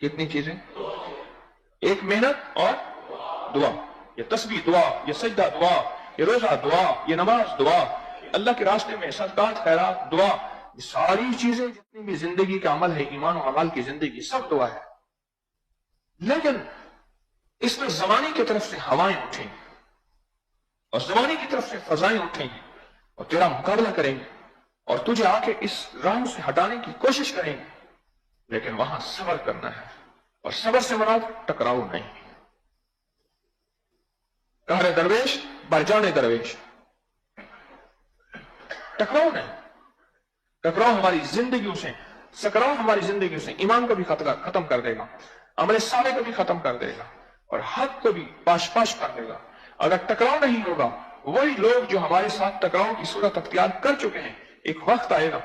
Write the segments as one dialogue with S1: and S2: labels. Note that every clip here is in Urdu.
S1: کتنی چیزیں؟ ایک محنت اور دعا، یہ تسبیح دعا، یہ سجدہ دعا، یہ روزہ دعا، یہ نماز دعا، اللہ کے راستے میں صدقات خیرات دعا، یہ ساری چیزیں جتنی بھی زندگی کا عمل ہے، ایمان و عمل کی زندگی، سب دعا ہے. لیکن اس میں زمانے کی طرف سے ہوائیں اٹھیں گی اور زمانے کی طرف سے فضائیں اٹھیں گی اور تیرا مقابلہ کریں گے اور تجھے آ کے اس راہ سے ہٹانے کی کوشش کریں گے. لیکن وہاں صبر کرنا ہے، اور صبر سے مراد ٹکراؤ نہیں. قہر درویش برجانے درویش، ٹکراؤ نہیں. ٹکراؤ ہماری زندگیوں سے، سکراؤ ہماری زندگیوں سے ایمان کو بھی ختم کر دے گا، عمل صالح کو بھی ختم کر دے گا اور حق کو بھی پاش پاش کر دے گا. اگر ٹکراؤ نہیں ہوگا، وہی لوگ جو ہمارے ساتھ ٹکراؤ کی صورت اختیار کر چکے ہیں، ایک وقت آئے گا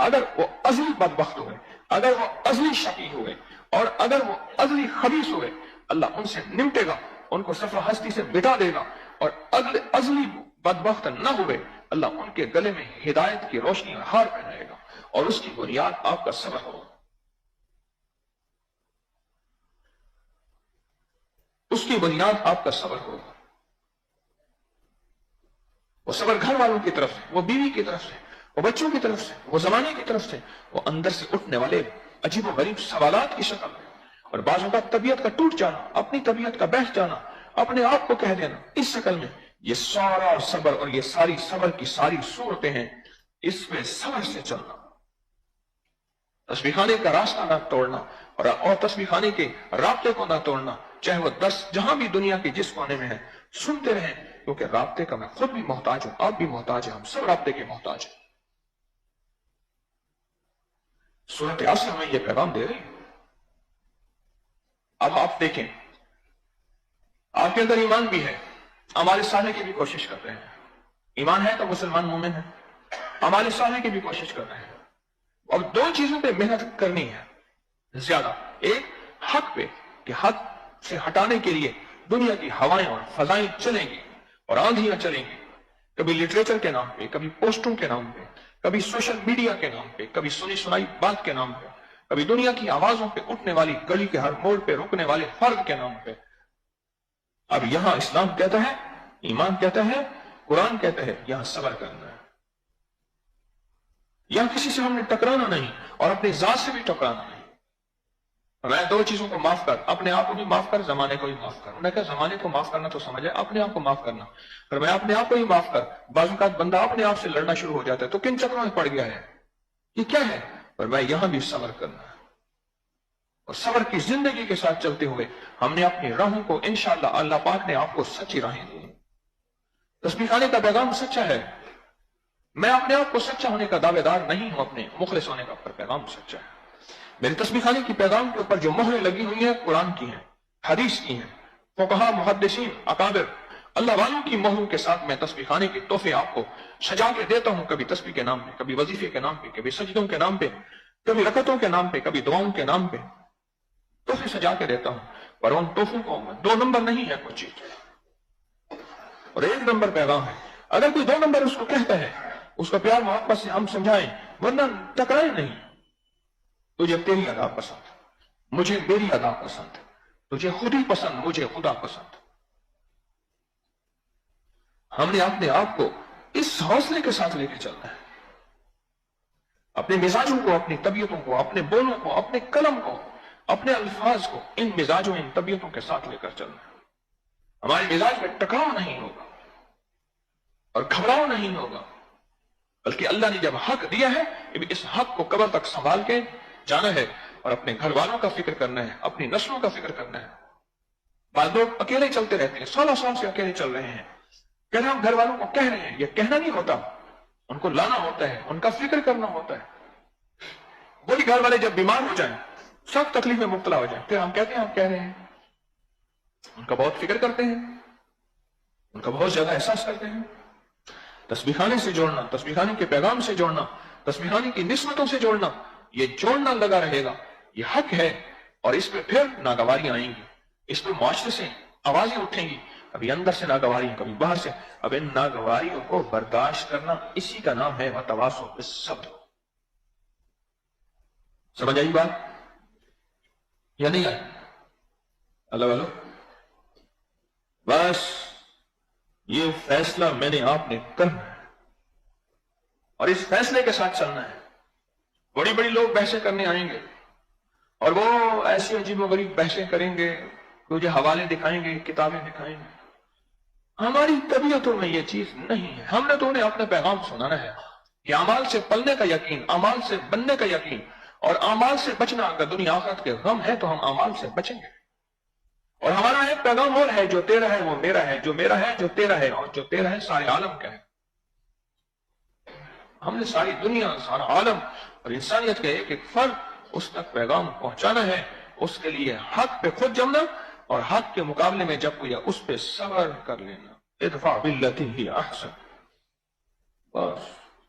S1: اگر وہ ازلی بدبخت ہوئے، اگر وہ ازلی شقی ہوئے اور اگر وہ ازلی خبیث ہوئے، اللہ ان سے نمٹے گا، ان کو صفحہ ہستی سے مٹا دے گا. اور ازلی بدبخت نہ ہوئے، اللہ ان کے گلے میں ہدایت کی روشنی اور ہار پہنائے گا، اور اس کی بنیاد آپ کا صبر ہوگا. اس کی بنیاد آپ کا صبر ہوگا. وہ صبر گھر والوں کی طرف سے، وہ بیوی کی طرف سے، وہ بچوں کی طرف سے، وہ زمانے کی طرف سے، وہ اندر سے اٹھنے والے عجیب و غریب سوالات کی شکل میں، اور بعض اوقات طبیعت کا ٹوٹ جانا، اپنی طبیعت کا بہہ جانا، اپنے آپ کو کہہ دینا، اس شکل میں. یہ سارا صبر اور یہ ساری صبر کی ساری صورتیں ہیں. اس میں صبر سے چلنا، تسبیح خانے کا راستہ نہ توڑنا اور تسبیح خانے کے رابطے کو نہ توڑنا، چاہے وہ 10 جہاں بھی دنیا کے جس کونے میں ہے، سنتے رہیں، کیونکہ رابطے کا میں خود بھی محتاج ہوں، آپ بھی محتاج ہیں، ہم سب رابطے کے محتاج ہیں. سورت یاسین میں یہ پیغام دے رہی ہے. اب آپ دیکھیں، آپ کے اندر ایمان بھی ہے، ہمارے صالح کی بھی کوشش کر رہے ہیں. ایمان ہے تو مسلمان مومن ہے، ہمارے صالح کی بھی کوشش کر رہے ہیں. اور 2 چیزوں پہ محنت کرنی ہے زیادہ. ایک حق پہ، کہ حق سے ہٹانے کے لیے دنیا کی ہوائیں اور فضائیں چلیں گی اور آندھیاں چلیں گی، کبھی لٹریچر کے نام پہ، کبھی پوسٹوں کے نام پہ، کبھی سوشل میڈیا کے نام پہ، کبھی سنی سنائی بات کے نام پہ، کبھی دنیا کی آوازوں پہ اٹھنے والی، گلی کے ہر موڑ پہ رکنے والے فرد کے نام پہ. اب یہاں اسلام کہتا ہے، ایمان کہتا ہے، قرآن کہتا ہے، یہاں صبر کرنا ہے. یہاں کسی سے ہم نے ٹکرانا نہیں اور اپنی ذات سے بھی ٹکرانا نہیں. میں 2 چیزوں کو معاف کر، اپنے آپ کو بھی معاف کر، زمانے کو بھی معاف کر. میں کہا زمانے کو معاف کرنا تو سمجھ ہے، اپنے آپ کو معاف کرنا. اور میں اپنے آپ کو ہی معاف کر. بعض اوقات بندہ اپنے آپ سے لڑنا شروع ہو جاتا ہے تو کن چکروں میں پڑ گیا ہے، یہ کیا ہے؟ اور میں یہاں بھی صبر کرنا ہے. اور صبر کی زندگی کے ساتھ چلتے ہوئے ہم نے اپنی راہوں کو انشاءاللہ اللہ پاک نے آپ کو سچی راہیں دی. تسبیح خانے کا پیغام سچا ہے. میں اپنے آپ کو سچا ہونے کا دعوے دار نہیں ہوں، اپنے مخلص ہونے کا پیغام سچا ہے. میری تسبیح خانے کی پیغام کے اوپر جو مہریں لگی ہوئی ہیں، قرآن کی ہیں، حدیث کی ہیں، فقہا، محدثین، اکابر، اللہ والوں کی مہروں کے ساتھ میں تسبیح خانے کے تحفے آپ کو سجا کے دیتا ہوں. کبھی تسبیح کے نام پہ، کبھی وظیفے کے نام پہ، کبھی سجدوں کے نام پہ، کبھی رکعتوں کے نام پہ، کبھی دعاؤں کے نام پہ تحفے سجا کے دیتا ہوں. پر ان تحفوں کو 2 نمبر نہیں ہے کچھ چیز، اور 1 نمبر پیغام ہے. اگر کوئی 2 نمبر اس کو کہتا ہے، اس کو پیار محبت سے ہم سمجھائیں، ورنہ ٹکرائیں نہیں. تجھے تیری ادا پسند، مجھے میری ادا پسند، تجھے خود ہی پسند، مجھے خدا پسند. ہم نے اپنے آپ کو اس حوصلے کے ساتھ لے کے چلنا ہے، اپنے مزاجوں کو، اپنی طبیعتوں کو، اپنے بولوں کو، اپنے قلم کو، اپنے الفاظ کو ان مزاجوں، ان طبیعتوں کے ساتھ لے کر چلنا ہے. ہمارے مزاج میں ٹکراؤ نہیں ہوگا اور گھبراؤ نہیں ہوگا، بلکہ اللہ نے جب حق دیا ہے، اس حق کو قبر تک سنبھال کے جانا ہے اور اپنے گھر والوں کا فکر کرنا ہے، اپنی نسلوں کا فکر کرنا ہے. بعض لوگ اکیلے چلتے رہتے ہیں، 16 سال سے اکیلے چل رہے ہیں. کہتے ہیں ہم گھر والوں کو کہہ رہے ہیں، یہ کہنا نہیں ہوتا، ان کو لانا ہوتا ہے، ان کا فکر کرنا ہوتا ہے. وہی گھر والے جب بیمار ہو جائیں، سخت تکلیف میں مبتلا ہو جائیں، پھر ہم کہتے ہیں ہم کہہ رہے ہیں. ان کا بہت فکر کرتے ہیں، ان کا بہت زیادہ احساس کرتے ہیں. تسبیح خانے سے جوڑنا، تسبیح خانے کے پیغام سے جوڑنا، تسبیح خانے کی نسبتوں سے جوڑنا، یہ جوڑنا لگا رہے گا. یہ حق ہے اور اس پہ پھر ناگواریاں آئیں گی، اس پہ معاشرے سے آوازیں اٹھیں گی، کبھی اندر سے ناگواریاں، کبھی باہر سے. اب ان ناگواریوں کو برداشت کرنا، اسی کا نام ہے وتواصوا بالصبر. سمجھ آئی بات؟ یا نہیں آئی؟ اللہ والو، بس یہ فیصلہ میں نے آپ نے کرنا ہے اور اس فیصلے کے ساتھ چلنا ہے. بڑی بڑی لوگ بحثیں کرنے آئیں گے اور وہ ایسی عجیب و غریب بحثیں کریں گے، مجھے حوالے دکھائیں گے، کتابیں دکھائیں گے. ہماری طبیعتوں میں یہ چیز نہیں ہے. ہم نے تو انہیں اپنا پیغام سنانا ہے کہ اعمال سے پلنے کا یقین، اعمال سے بننے کا یقین، اور اعمال سے بچنا. اگر دنیا آخرت کے غم ہے تو ہم اعمال سے بچیں گے. اور ہمارا ایک پیغام اور ہے، جو تیرا ہے وہ میرا ہے، جو میرا ہے جو تیرا ہے، اور جو تیرا ہے سارے عالم کا ہے. ہم نے ساری دنیا، سارا عالم اور انسانیت کے ایک ایک فرد اس تک پیغام پہنچانا ہے. اس کے لیے حق پہ خود جمنا اور حق کے مقابلے میں جب کوئی اس پہ صبر کر لینا. ادفع باللتی ہی احسن. بس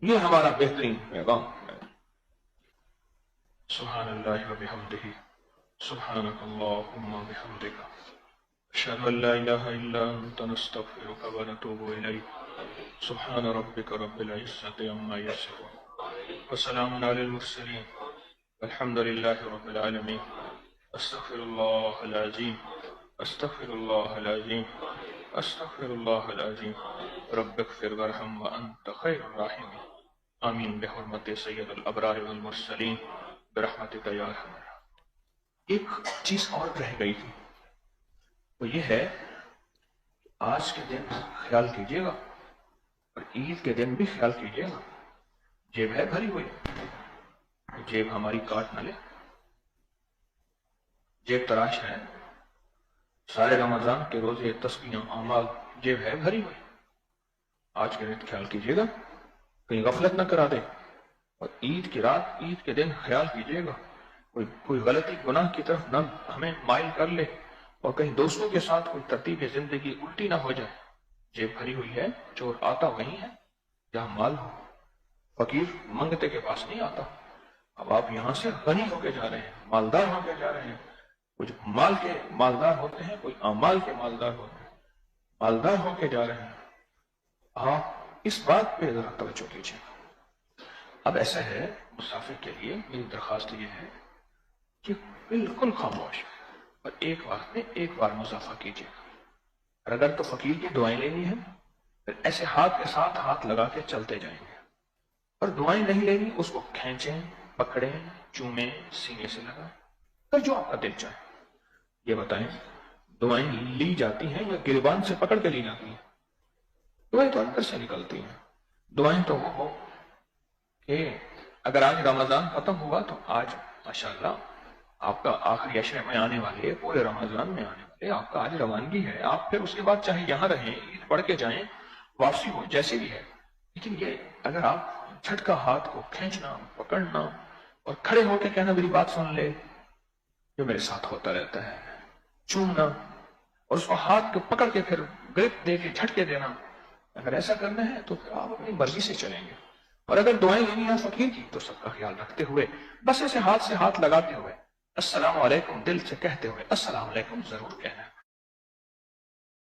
S1: یہ ہمارا بہترین پیغام ہے. سبحان اللہ و بحمدہ، سبحانک اللہم و بحمدک، اشہد ان لا الہ الا انت نستغفرک و نتوب الیک. سبحان ربک رب العزت عما یصفون وسلام علی المرسلین والحمد للہ رب العالمین. استغفر اللہ العظیم، استغفر اللہ العظیم، استغفر اللہ العظیم. رب اغفر وارحم وانت خیر الراحمین. آمین بحرمت سید الابرار والمرسلین برحمتک یا ارحم الراحمین. ایک چیز اور رہ گئی تھی، وہ یہ ہے کہ آج کے دن خیال کیجئے گا اور عید کے دن بھی خیال کیجئے گا، جیب ہے بھری ہوئی، جیب ہماری کاٹ نہ لے. جیب تراش ہے، سارے رمضان کے روزے، تسبیحاں، اعمال، جیب ہے بھری ہوئی. آج کے دن خیال کیجئے گا کہیں غفلت نہ کرا دے. اور عید کی رات، عید کے دن خیال کیجئے گا کوئی غلطی گناہ کی طرف نہ ہمیں مائل کر لے اور کہیں دوستوں کے ساتھ کوئی ترتیب زندگی الٹی نہ ہو جائے. جیب بھری ہوئی ہے، چور آتا وہیں ہے جہاں مال ہو. فقیر منگتے کے پاس نہیں آتا. اب آپ یہاں سے غنی ہو کے جا رہے ہیں، مالدار ہو کے جا رہے ہیں. کچھ مال کے مالدار ہوتے ہیں، کوئی اعمال کے مالدار ہوتے ہیں. مالدار ہو کے جا رہے ہیں. آپ اس بات پہ ذرا توجہ کیجیے. اب ایسا ہے، مسافر کے لیے میری درخواست یہ ہے کہ بالکل خاموش اور ایک وقت میں ایک بار مضافہ کیجیے. اور اگر تو فقیر کی دعائیں لینی ہیں پھر ایسے ہاتھ کے ساتھ ہاتھ لگا کے چلتے جائیں گے. اور دعائیں نہیں لینی، اس کو کھینچیں، پکڑیں، چومیں، سینے سے لگائیں، پھر جو آپ کا دل چاہے. یہ بتائیں، دعائیں لی جاتی ہیں یا گریبان سے پکڑ کے لی جاتی ہیں؟ دعائیں تو اندر سے نکلتی ہیں. دعائیں تو وہ ہو کہ اگر آج رمضان ختم ہوا تو آج ماشاءاللہ آپ کا آخری عشرے میں آنے والے، پورے رمضان میں آنے والے، آپ کا آج روانگی ہے. آپ پھر اس کے بعد چاہے یہاں رہیں، عید پڑھ کے جائیں، واپسی ہو، جیسی بھی ہے. لیکن یہ اگر آپ جھٹکا ہاتھ کو کھینچنا، پکڑنا اور کھڑے ہو کے کہنا میری بات سن لے، جو میرے ساتھ ہوتا رہتا ہے، چومنا اور اس کو ہاتھ کو پکڑ کے پھر گرپ دے کے جھٹکے دینا، اگر ایسا کرنا ہے تو پھر آپ اپنی مرضی سے چلیں گے. اور اگر دعائیں لینی ہیں فقیر کی تو سب کا خیال رکھتے ہوئے، بس ایسے ہاتھ سے ہاتھ لگاتے ہوئے، السلام علیکم دل سے کہتے ہوئے السلام علیکم ضرور کہنا.